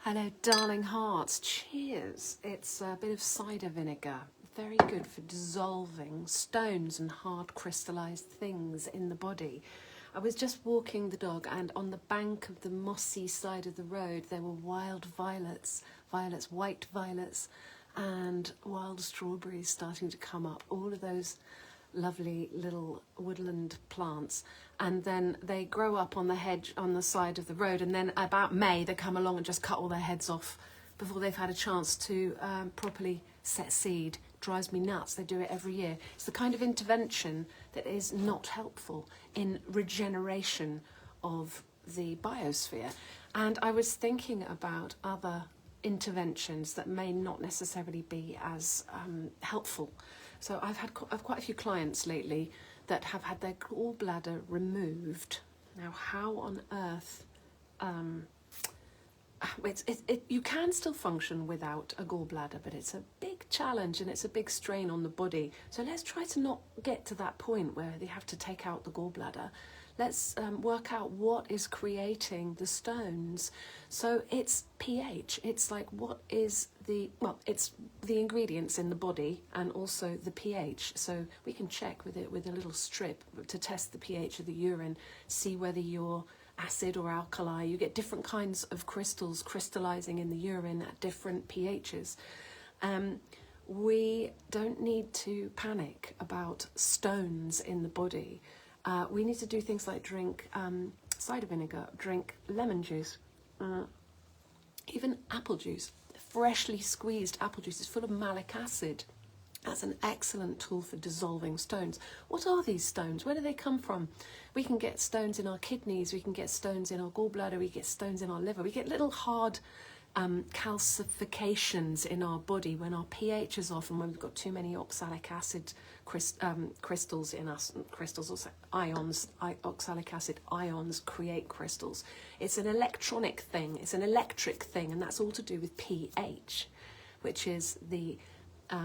Hello, darling hearts. Cheers. It's a bit of cider vinegar. Very good for dissolving stones and hard crystallized things in the body. I was just walking the dog, and on the bank of the mossy side of the road there were wild violets, white violets, and wild strawberries starting to come up. All of those lovely little woodland plants, and then they grow up on the hedge on the side of the road, and then about May they come along and just cut all their heads off before they've had a chance to properly set seed. Drives me nuts. They do it every year. It's the kind of intervention that is not helpful in regeneration of the biosphere. And I was thinking about other interventions that may not necessarily be as helpful. So I've quite a few clients lately that have had their gallbladder removed. Now, how on earth? You can still function without a gallbladder, but it's a big challenge and it's a big strain on the body. So let's try to not get to that point where they have to take out the gallbladder. Let's work out what is creating the stones. So it's pH. It's like it's the ingredients in the body and also the pH. So we can check with it with a little strip to test the pH of the urine, see whether you're acid or alkali. You get different kinds of crystals crystallizing in the urine at different pHs. We don't need to panic about stones in the body. We need to do things like drink cider vinegar, drink lemon juice, even apple juice. Freshly squeezed apple juice is full of malic acid. That's an excellent tool for dissolving stones. What are these stones? Where do they come from? We can get stones in our kidneys, we can get stones in our gallbladder, we get stones in our liver, we get little hard calcifications in our body when our pH is off and when we've got too many oxalic acid crystals in us. Crystals, also ions, oxalic acid ions create crystals. It's an electronic thing, it's an electric thing, and that's all to do with pH, which is the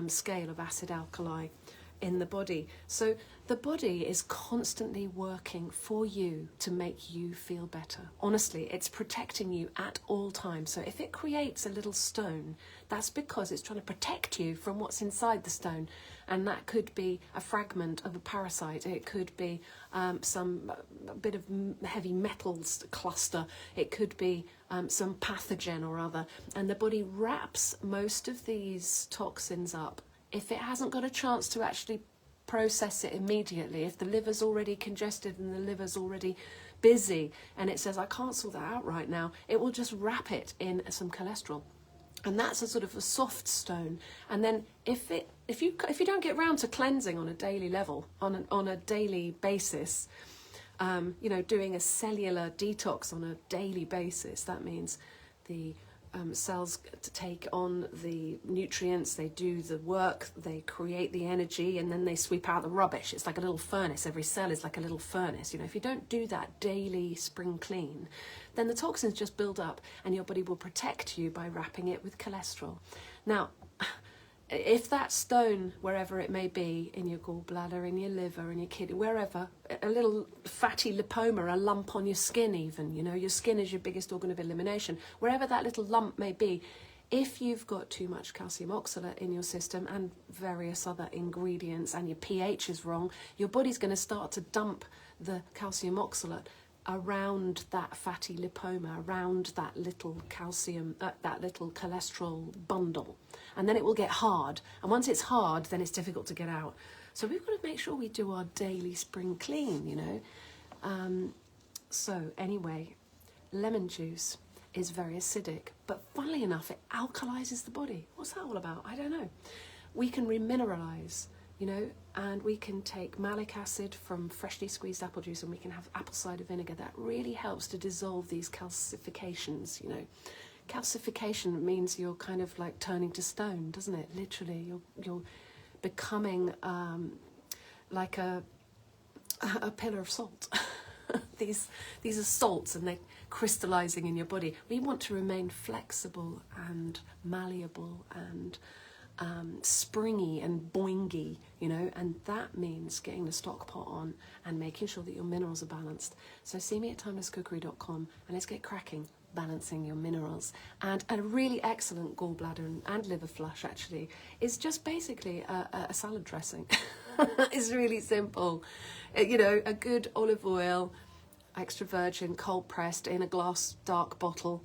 scale of acid alkali in the body. So the body is constantly working for you to make you feel better. Honestly, it's protecting you at all times. So if it creates a little stone, that's because it's trying to protect you from what's inside the stone. And that could be a fragment of a parasite. It could be a bit of heavy metals cluster. It could be some pathogen or other. And the body wraps most of these toxins up. If it hasn't got a chance to actually process it immediately, if the liver's already congested and the liver's already busy and it says, I can't sort that out right now, it will just wrap it in some cholesterol. And that's a sort of a soft stone. And then if you don't get round to cleansing on a daily level, on a daily basis, doing a cellular detox on a daily basis, that means the cells to take on the nutrients, they do the work, they create the energy, and then they sweep out the rubbish. It's like a little furnace. Every cell is like a little furnace. If you don't do that daily spring clean, then the toxins just build up and your body will protect you by wrapping it with cholesterol. Now, if that stone, wherever it may be, in your gallbladder, in your liver, in your kidney, wherever, a little fatty lipoma, a lump on your skin even, your skin is your biggest organ of elimination, wherever that little lump may be, if you've got too much calcium oxalate in your system and various other ingredients and your pH is wrong, your body's going to start to dump the calcium oxalate around that fatty lipoma, around that little calcium, that little cholesterol bundle. And then it will get hard. And once it's hard, then it's difficult to get out. So we've got to make sure we do our daily spring clean, So anyway, lemon juice is very acidic, but funnily enough, it alkalizes the body. What's that all about? I don't know. We can remineralize, and we can take malic acid from freshly squeezed apple juice and we can have apple cider vinegar. That really helps to dissolve these calcifications, Calcification means you're kind of like turning to stone, doesn't it? Literally, you're becoming like a pillar of salt. These are salts and they're crystallizing in your body. We want to remain flexible and malleable and springy and boingy, and that means getting the stock pot on and making sure that your minerals are balanced. So see me at timelesscookery.com and let's get cracking. balancing your minerals. And a really excellent gallbladder and liver flush, actually, is just basically a salad dressing. It's really simple. You know, a good olive oil, extra virgin, cold pressed in a glass dark bottle.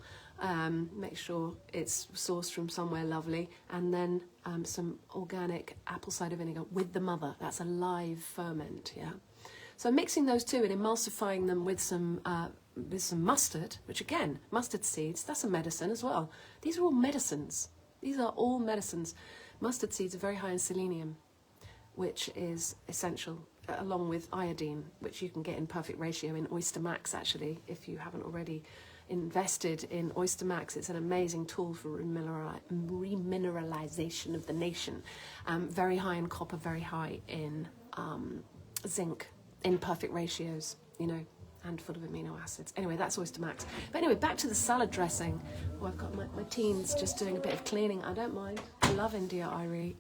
Make sure it's sourced from somewhere lovely, and then some organic apple cider vinegar with the mother. That's a live ferment, yeah. So mixing those two and emulsifying them with some mustard, which again, mustard seeds, that's a medicine as well. These are all medicines. These are all medicines. Mustard seeds are very high in selenium, which is essential, along with iodine, which you can get in perfect ratio in Oyster Max, actually, if you haven't already invested in Oyster Max. It's an amazing tool for remineralization of the nation. Very high in copper, very high in zinc, in perfect ratios, you know, and full of amino acids. Anyway, that's Oyster Max. But anyway, back to the salad dressing. Oh, I've got my teens just doing a bit of cleaning. I don't mind. I love India, Irie.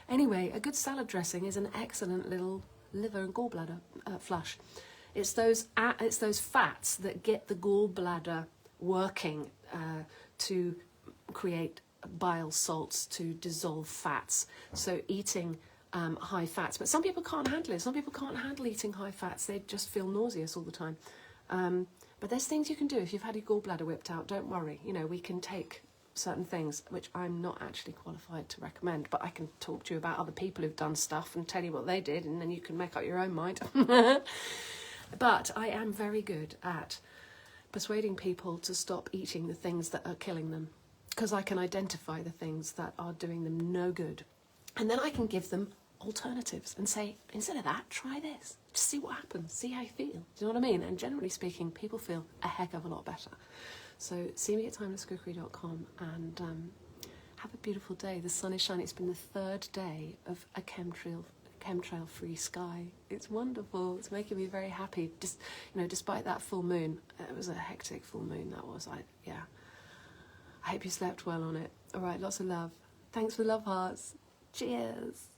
Anyway, a good salad dressing is an excellent little liver and gallbladder flush. It's those fats that get the gallbladder working to create bile salts, to dissolve fats. So eating high fats, but some people can't handle it. Some people can't handle eating high fats. They just feel nauseous all the time. But there's things you can do if you've had your gallbladder whipped out. Don't worry. You know, we can take certain things, which I'm not actually qualified to recommend, but I can talk to you about other people who've done stuff and tell you what they did, and then you can make up your own mind. But I am very good at persuading people to stop eating the things that are killing them, because I can identify the things that are doing them no good. And then I can give them alternatives and say, instead of that, try this. Just see what happens, see how you feel. Do you know what I mean? And generally speaking, people feel a heck of a lot better. So see me at timelesscookery.com and have a beautiful day. The sun is shining. It's been the third day of a chemtrail-free sky. It's wonderful. It's making me very happy. Just, you know, despite that full moon, it was a hectic full moon. That was, yeah. I hope you slept well on it. All right, lots of love. Thanks for the love hearts. Cheers.